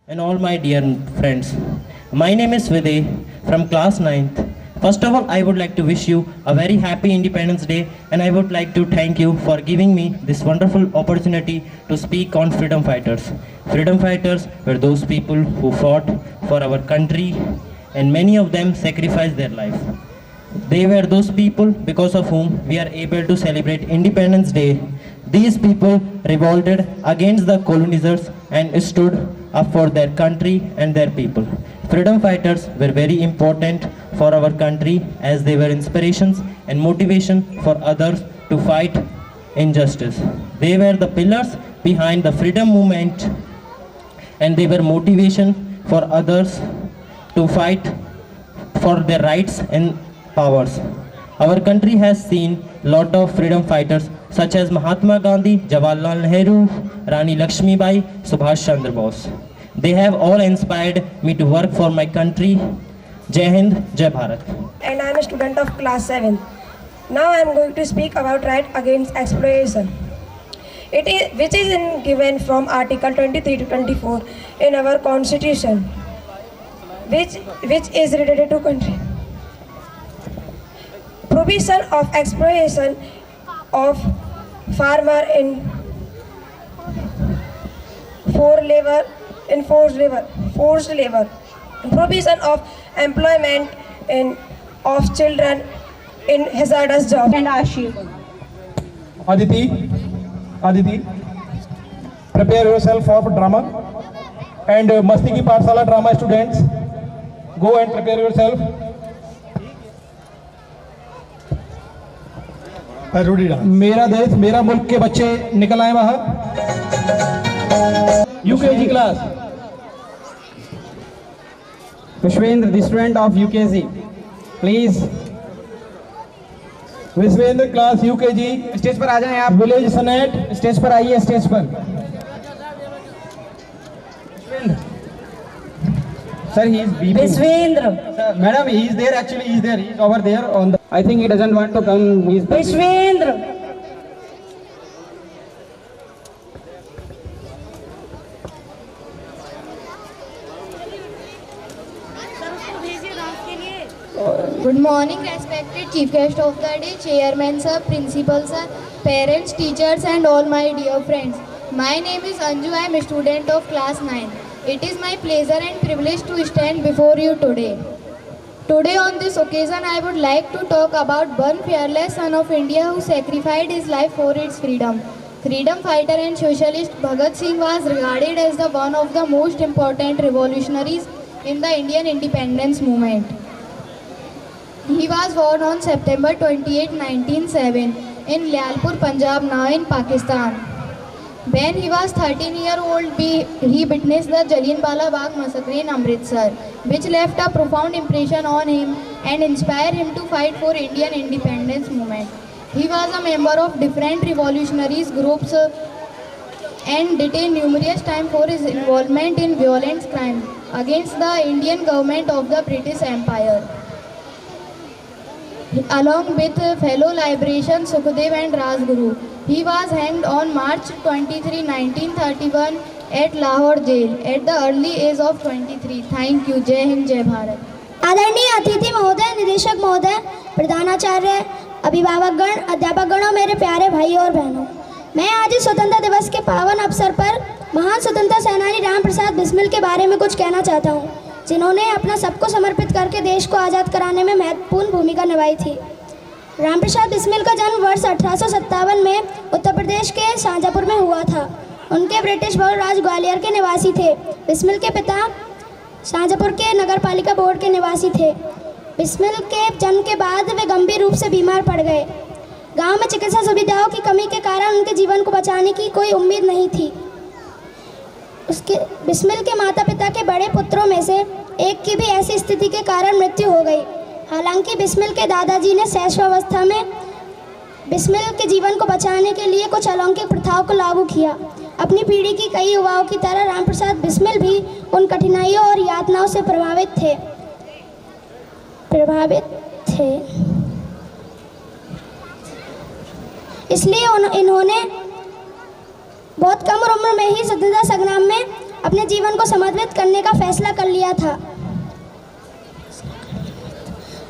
and all my dear friends. My name is Videy from class 9th. First of all, I would like to wish you a very happy Independence Day, and I would like to thank you for giving me this wonderful opportunity to speak on freedom fighters. Freedom fighters were those people who fought for our country, and many of them sacrificed their life. They were those people because of whom we are able to celebrate Independence Day. These people revolted against the colonizers and stood up for their country and their people. Freedom fighters were very important for our country as they were inspirations and motivation for others to fight injustice. They were the pillars behind the freedom movement, and they were motivation for others to fight for their rights and powers. Our country has seen lot of freedom fighters such as Mahatma Gandhi, Jawaharlal Nehru, Rani Lakshmi Bai, Subhash Chandra Bose. They have all inspired me to work for my country. Jai Hind, Jai Bharat. And I am a student of class 7. Now I am going to speak about right against exploitation. Which is given from Article 23 to 24 in our Constitution, which is related to country. Prohibition of exploitation of farmer in forced labor, prohibition of employment of children in hazardous jobs. And Ashif. Aditi, prepare yourself for drama. And Masti Ki Pathshala drama students, go and prepare yourself. मेरा देश मेरा मुल्क के बच्चे निकल आए वहां. UKG class. Vishvendra, the student of UKG, please. Vishvendra class UKG stage पर आ जाएं आप. विलेज सनेट स्टेज पर आइए, स्टेज पर. Sir, he is beeping. Vishwendra. Sir, madam, he is there actually. He is there. He is over there on the. I think he doesn't want to come. He is. Vishwendra. Good morning, respected Chief Guest of the Day, Chairman Sir, Principal Sir, parents, teachers and all my dear friends. My name is Anju. I am a student of class 9. It is my pleasure and privilege to stand before you today. Today on this occasion I would like to talk about one fearless son of India who sacrificed his life for its freedom. Freedom fighter and socialist Bhagat Singh was regarded as the one of the most important revolutionaries in the Indian independence movement. He was born on September 28, 1907 in Lyalpur, Punjab, now in Pakistan. When he was 13 years old, he witnessed the Jallianwala Bagh massacre in Amritsar, which left a profound impression on him and inspired him to fight for Indian independence movement. He was a member of different revolutionary groups and detained numerous times for his involvement in violent crime against the Indian government of the British Empire. Along with fellow liberation Sukhdev and Rajguru, he was hanged on March 23, 1931 at Lahore jail at the early age of 23. Thank you. Jai Hind, Jai Bharat. आदरणीय अतिथि महोदय, निदेशक महोदय, प्रधानाचार्य, अभिभावकगण, अध्यापकगण और मेरे प्यारे भाई और बहनों, मैं आज इस स्वतंत्रता दिवस के पावन अवसर पर महान स्वतंत्रता सेनानी राम प्रसाद बिस्मिल के बारे में कुछ कहना चाहता हूँ, जिन्होंने अपना सबको समर्पित करके देश को आज़ाद कराने में महत्वपूर्ण भूमिका निभाई थी। राम प्रसाद बिस्मिल का जन्म वर्ष 1857 में उत्तर प्रदेश के शाहजहाँपुर में हुआ था। उनके ब्रिटिश बहुल राज ग्वालियर के निवासी थे। बिस्मिल के पिता शाहजहाँपुर के नगर पालिका बोर्ड के निवासी थे। बिस्मिल के जन्म के बाद वे गंभीर रूप से बीमार पड़ गए। गांव में चिकित्सा सुविधाओं की कमी के कारण उनके जीवन को बचाने की कोई उम्मीद नहीं थी। बिस्मिल के माता पिता के बड़े पुत्रों में से एक की भी ऐसी स्थिति के कारण मृत्यु हो गई। हालांकि बिस्मिल के दादाजी ने शैशवावस्था में बिस्मिल के जीवन को बचाने के लिए कुछ अलौकिक प्रथाओं को लागू किया। अपनी पीढ़ी की कई युवाओं की तरह रामप्रसाद बिस्मिल भी उन कठिनाइयों और यातनाओं से प्रभावित थे। इसलिए इन्होंने बहुत कम उम्र में ही स्वतंत्रता संग्राम में अपने जीवन को समर्पित करने का फैसला कर लिया था।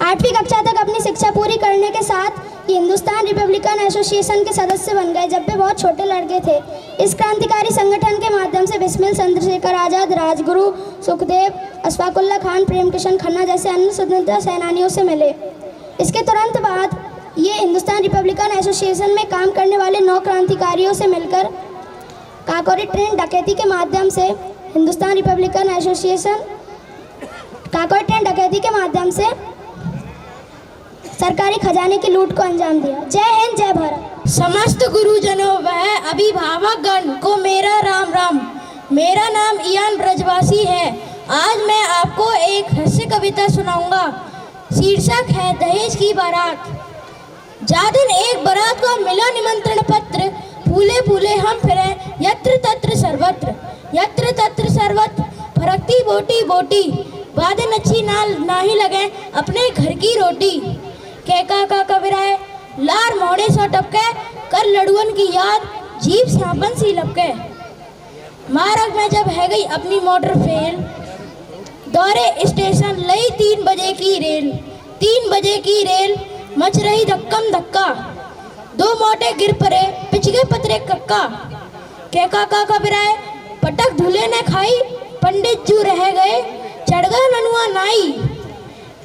8वीं कक्षा तक अपनी शिक्षा पूरी करने के साथ ये हिंदुस्तान रिपब्लिकन एसोसिएशन के सदस्य बन गए जब वे बहुत छोटे लड़के थे। इस क्रांतिकारी संगठन के माध्यम से बिस्मिल चंद्रशेखर आज़ाद, राजगुरु, सुखदेव, अशफाकुल्ला खान, प्रेम किशन खन्ना जैसे अन्य स्वतंत्रता सेनानियों से मिले। इसके तुरंत बाद ये हिंदुस्तान रिपब्लिकन एसोसिएशन में काम करने वाले 9 क्रांतिकारियों से मिलकर काकोरी ट्रेन डकैती के माध्यम से Hindustan Republican association Kakori train डकैती के माध्यम से सरकारी खजाने की लूट को अंजाम दिया। जय हिंद, जय भारत। समस्त गुरुजनों व अभिभावकगण को मेरा राम राम। मेरा नाम इयान ब्रजवासी है। आज मैं आपको एक हास्य कविता सुनाऊंगा। शीर्षक है दहेज की बारात। जा दिन एक बारात को मिला निमंत्रण पत्र, फूले फूले हम फिरे यत्र तत्र सर्वत्र, यत्र तत्र सर्वत्र फरकती बोटी बोटी, वादन अच्छी ना ही लगे अपने घर की रोटी। कैका का कविराए लार मोड़े सो टपके, कर लड़ुअन की याद जीप श्यापन सी लपके। मार्ग में जब है गई अपनी मोटर फेल, दौरे स्टेशन लई 3 बजे की रेल, 3 बजे की रेल मच रही धक्कम धक्का, 2 मोटे गिर पड़े पिछगे पतरे कक्का। कैका का कविराए पटक धुले ने खाई, पंडित जू रह गए चढ़ गए ननुआ नाई।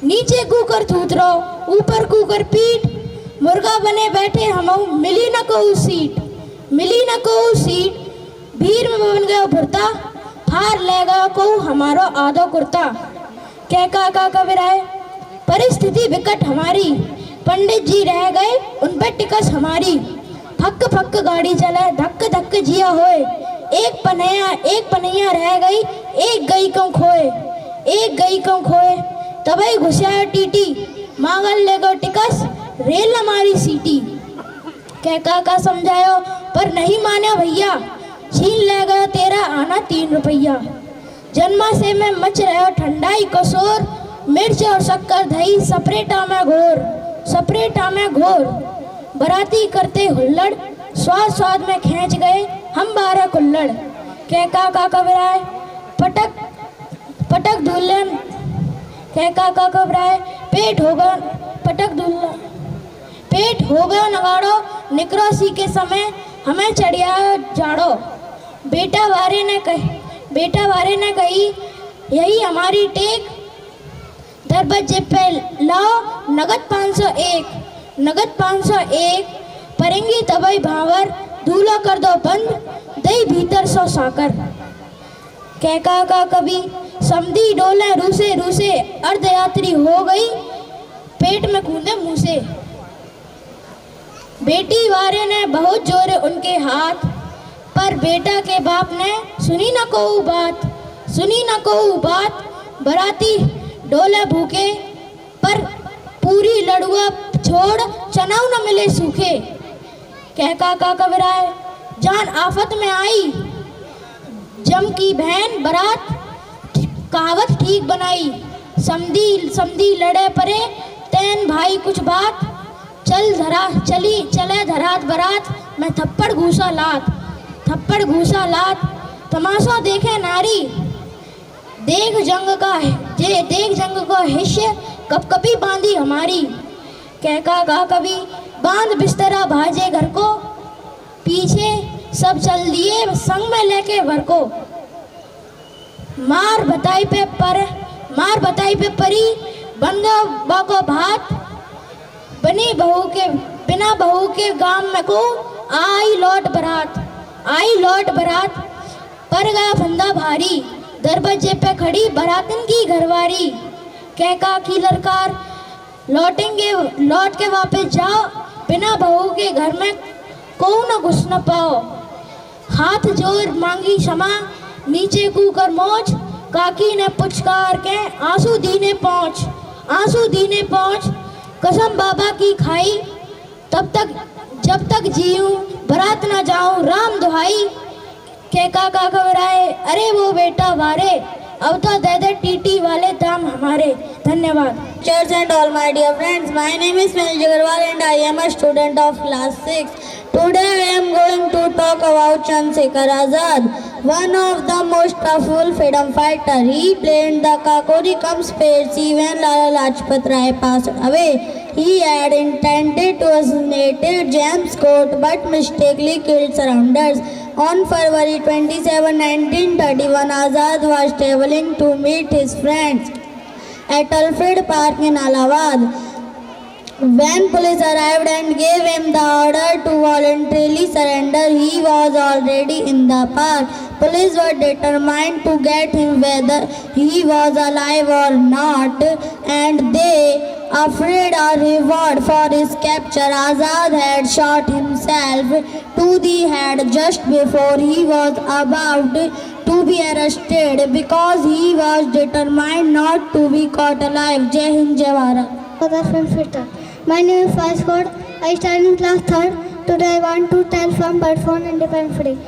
नीचे कूकर थूतरो ऊपर कूकर पीठ, मुर्गा बने बैठे हम मिली न को सीट, मिली न को सीट। भीड़ में बन गया भुरता, फार ले गया को हमारो आधो कुर्ता। कैका का कविराए परिस्थिति विकट हमारी, पंडित जी रह गए उन पे टिकस हमारी। फक फक गाड़ी चले धक्क धक्क जिया होए, एक पनैया रह गई एक गई कम खोए, एक गई कम खोए। तबई घुसाया टीटी, मांगल ले गो टिकस रेल हमारी सीटी। कैका का समझायो पर नहीं माने भैया, छीन ले गया तेरा आना 3 रुपया। जन्मा से मैं मच रहा ठंडाई को शोर, मिर्च और शक्कर दही सपरेटा में घोर, सपरेटा में घोर। बराती करते हुल्लड़, स्वाद स्वाद में खींच गए हम 12 कुल्लड़। कैका का कविराए पटक पटक दुल्हन, कैका का कविराए पेट होगा पटक दुल्हन, पेट हो गया नगाड़ो निकरोसी के समय हमें चढ़िया जाड़ो। बेटा वारे ने कही यही हमारी टेक, दरबज्जे पे लाओ नगद 501, नगद 501। परेंगी तबई भावर धूला कर दो बंद, दई भीतर 100 साकर। कैका का कभी समधी डोले रूसे रूसे, अर्धयात्री हो गई पेट में कूदे मुँह से। बेटी वारे ने बहुत जोरे उनके हाथ, पर बेटा के बाप ने सुनी न कोऊ बात, सुनी न कोऊ बात। बराती डोले भूखे पर पूरी लड़ुआ छोड़ चनाव न मिले सूखे। कैका का कविराए जान आफत में आई, जम की बहन बारात कहावत ठीक बनाई। समधी लड़े परे तैन भाई कुछ बात, चले धरात बरात मैं थप्पड़ घूसा लात, थप्पड़ घूसा लात। तमाशा देखे नारी देख जंग का हिस्से कब कभी बांधी हमारी। कैका का कभी बांध बिस्तरा भाजे घर को, पीछे सब चल दिए संग में लेके वर को। मार बताई पे परी बन गया बाको भात, बनी बिना बहू के गांव में को आई लौट बरात। पर गया फंदा भारी, दरवाजे पे खड़ी बरातन की घरवारी। कैका की ललकार लौट के वापस जाओ, बिना बहू के घर में को न घुस न पाओ। हाथ जोर मांगी क्षमा, नीचे कूकर मोच, काकी ने पुचकार के आंसू दीने पहुँच। कसम बाबा की खाई जब तक जीऊं बरात ना जाऊं राम दुहाई। कैका का घबराए अरे वो बेटा वारे, अब तो दे टीटी वाले दाम हमारे। धन्यवाद। Teachers and all my dear friends, my name is Manoj Agarwal and I am a student of class 6. Today I am going to talk about Chandrasekhar Azad, one of the most powerful freedom fighter. He played the Kakori conspiracy when Lala Lajpat Rai passed away. He had intended to assassinate James Court but mistakenly killed surrounders. On February 27, 1931, Azad was traveling to meet his friends at Alfred Park in Allahabad. When police arrived and gave him the order to voluntarily surrender, he was already in the park. Police were determined to get him whether he was alive or not, and they offered a reward for his capture. Azad had shot himself to the head just before he was about to be arrested because he was determined not to be caught alive. Jai Hind, Jai Bharat. My name is Faiz Khod. I study in class 3rd. Today I want to tell from bird for Independence Day.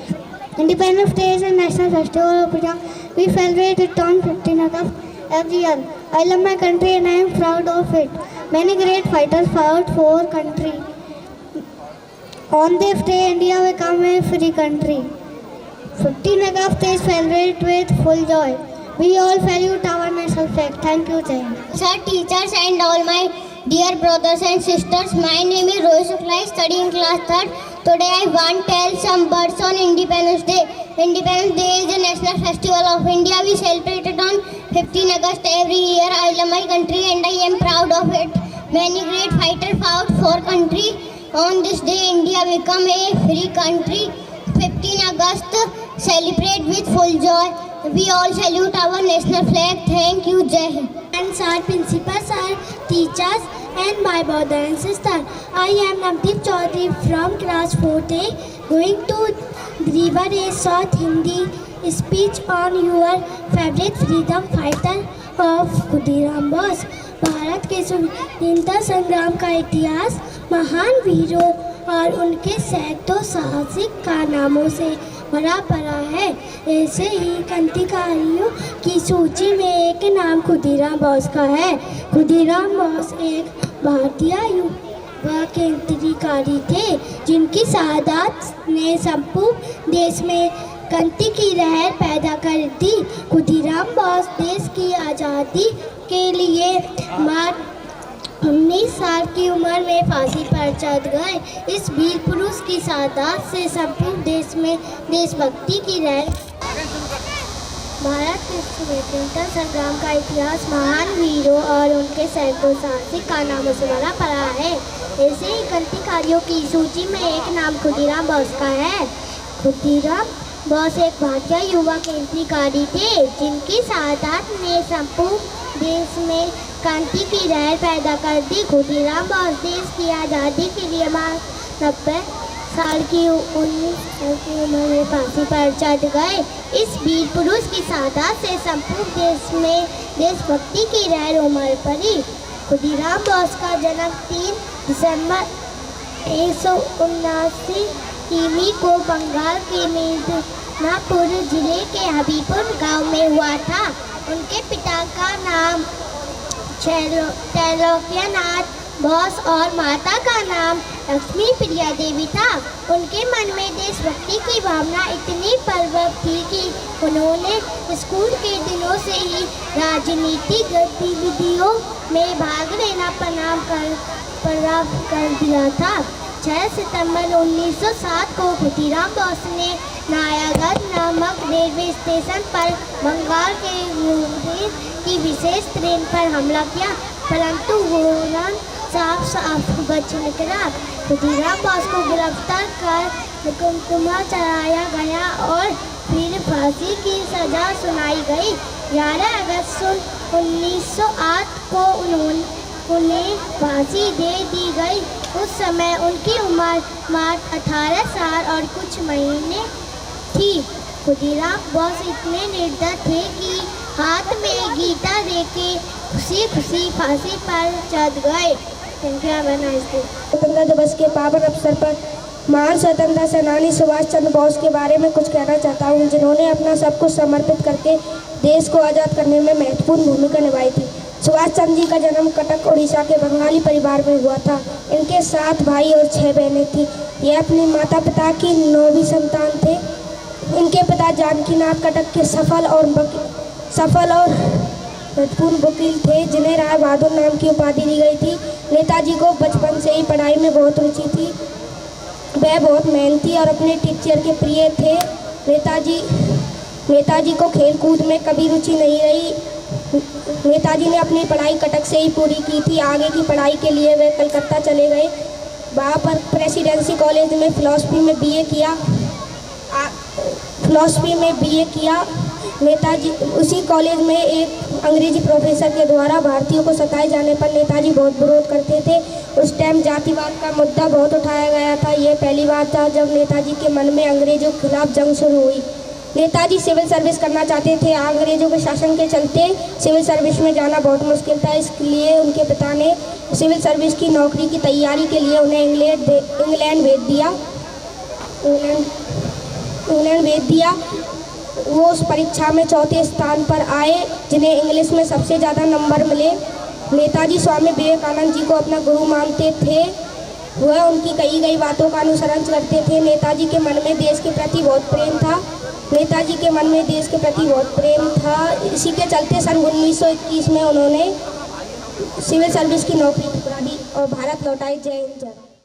Independence Day is a national festival of India. We celebrate it on 15 August every year. I love my country and I am proud of it. Many great fighters fought for country. On this day, India became a free country. 15 August is celebrated with full joy. We all salute our national flag. Thank you, Jai Hind. Sir, teachers and all my dear brothers and sisters, my name is Rohit Shukla. I study in class 3rd. Today I want to tell some words on Independence Day. Independence Day is a national festival of India. We celebrate it on 15 August every year. I love my country and I am proud of it. Many great fighters fought for country. On this day, India became a free country. 15 August celebrate with full joy. We all salute our national flag. Thank you, Jai Hind. And sir, principal sir, teachers and my brother and sister. I am Navdeep Chaudhary from class 4A going to deliver a short Hindi speech on your favorite freedom fighter of Khudiram Bose. Bharat के स्वतंत्रता संग्राम का इतिहास महान वीरों और उनके सैकड़ों साहसिक कारनामों से भरा पड़ा है। ऐसे ही क्रांतिकारियों की सूची में एक नाम खुदीराम बोस का है। खुदीराम बोस एक भारतीय युवा क्रांतिकारी थे जिनकी शहादत ने संपूर्ण देश में क्रांति की लहर पैदा कर दी। खुदीराम बोस देश की आज़ादी के लिए मार्च 19 साल की उम्र में फांसी पर चढ़ गए। इस वीर पुरुष की शहादत से संपूर्ण देश में देशभक्ति की लहर। भारत के स्वतंत्रता संग्राम का इतिहास महान वीरों और उनके सैकड़ों साहसिक कारनामों से भरा पड़ा है। ऐसे ही क्रांतिकारियों की सूची में एक नाम खुदीराम बोस का है। खुदीराम बोस एक भारतीय युवा क्रांतिकारी थे जिनकी शहादत ने संपूर्ण देश में क्रांति की लहर पैदा कर दी। खुदीराम बोस देश की आज़ादी के लिए 90 साल की 19 साल की उम्र में फांसी पर चढ़ गए। इस वीर पुरुष की शहादत से संपूर्ण देश में देशभक्ति की लहर उमड़ पड़ी। खुदीराम बोस का जन्म 3 दिसंबर 1979 ईस्वी को बंगाल के मिदनापुर जिले के हबीबपुर गांव में हुआ था। उनके पिता का नाम त्रैलोक्यनाथ बोस और माता का नाम लक्ष्मी प्रिया देवी था। उनके मन में देशभक्ति की भावना इतनी प्रबल थी कि उन्होंने स्कूल के दिनों से ही राजनीतिक गतिविधियों में भाग लेना प्रारंभ कर दिया था। 6 सितंबर 1907 को खुदीराम बोस ने नायागढ़ नामक रेलवे स्टेशन पर बंगाल के मुंगेर की विशेष ट्रेन पर हमला किया, परंतु वो साफ बच निकला। खुदीराम बोस को गिरफ्तार कर हुक्मनामा चढ़ाया गया और फिर फांसी की सजा सुनाई गई। 11 अगस्त 1908 को उन्हें फांसी दे दी गई। उस समय उनकी उम्र मात्र 18 साल और कुछ महीने थी। खुदीराम बोस इतने निर्दय थे कि हाथ में गीता लेके खुशी खुशी फांसी पर चढ़ गए। स्वतंत्रता दिवस के पावन अवसर पर महान स्वतंत्रता सेनानी सुभाष चंद्र बोस के बारे में कुछ कहना चाहता हूँ, जिन्होंने अपना सब कुछ समर्पित करके देश को आज़ाद करने में महत्वपूर्ण भूमिका निभाई थी। सुभाष चंद्र जी का जन्म कटक उड़ीसा के बंगाली परिवार में हुआ था। इनके 7 भाई और 6 बहनें थी। ये अपने माता पिता की 9वीं संतान थे। इनके पिता जानकीनाथ कटक के सफल और महत्वपूर्ण वकील थे, जिन्हें राय बहादुर नाम की उपाधि दी गई थी। नेताजी को बचपन से ही पढ़ाई में बहुत रुचि थी। वह बहुत मेहनती और अपने टीचर के प्रिय थे। नेताजी को खेल कूद में कभी रुचि नहीं रही। नेताजी ने अपनी पढ़ाई कटक से ही पूरी की थी। आगे की पढ़ाई के लिए वे कलकत्ता चले गए। वहाँ पर प्रेसिडेंसी कॉलेज में फिलॉसफी में बीए किया। नेताजी उसी कॉलेज में एक अंग्रेजी प्रोफेसर के द्वारा भारतीयों को सताए जाने पर नेताजी बहुत विरोध करते थे। उस टाइम जातिवाद का मुद्दा बहुत उठाया गया था। यह पहली बार था जब नेताजी के मन में अंग्रेजों के खिलाफ जंग शुरू हुई। नेताजी सिविल सर्विस करना चाहते थे। अंग्रेजों के शासन के चलते सिविल सर्विस में जाना बहुत मुश्किल था। इसलिए उनके पिता ने सिविल सर्विस की नौकरी की तैयारी के लिए उन्हें इंग्लैंड भेज दिया। वो उस परीक्षा में 4थे स्थान पर आए, जिन्हें इंग्लिश में सबसे ज़्यादा नंबर मिले। नेताजी स्वामी विवेकानंद जी को अपना गुरु मानते थे। वह उनकी कही गई बातों का अनुसरण करते थे। नेताजी के मन में देश के प्रति बहुत प्रेम था। इसी के चलते सन 1921 में उन्होंने सिविल सर्विस की नौकरी ठुकरा दी और भारत लौट आए। जय हिंद, जय भारत।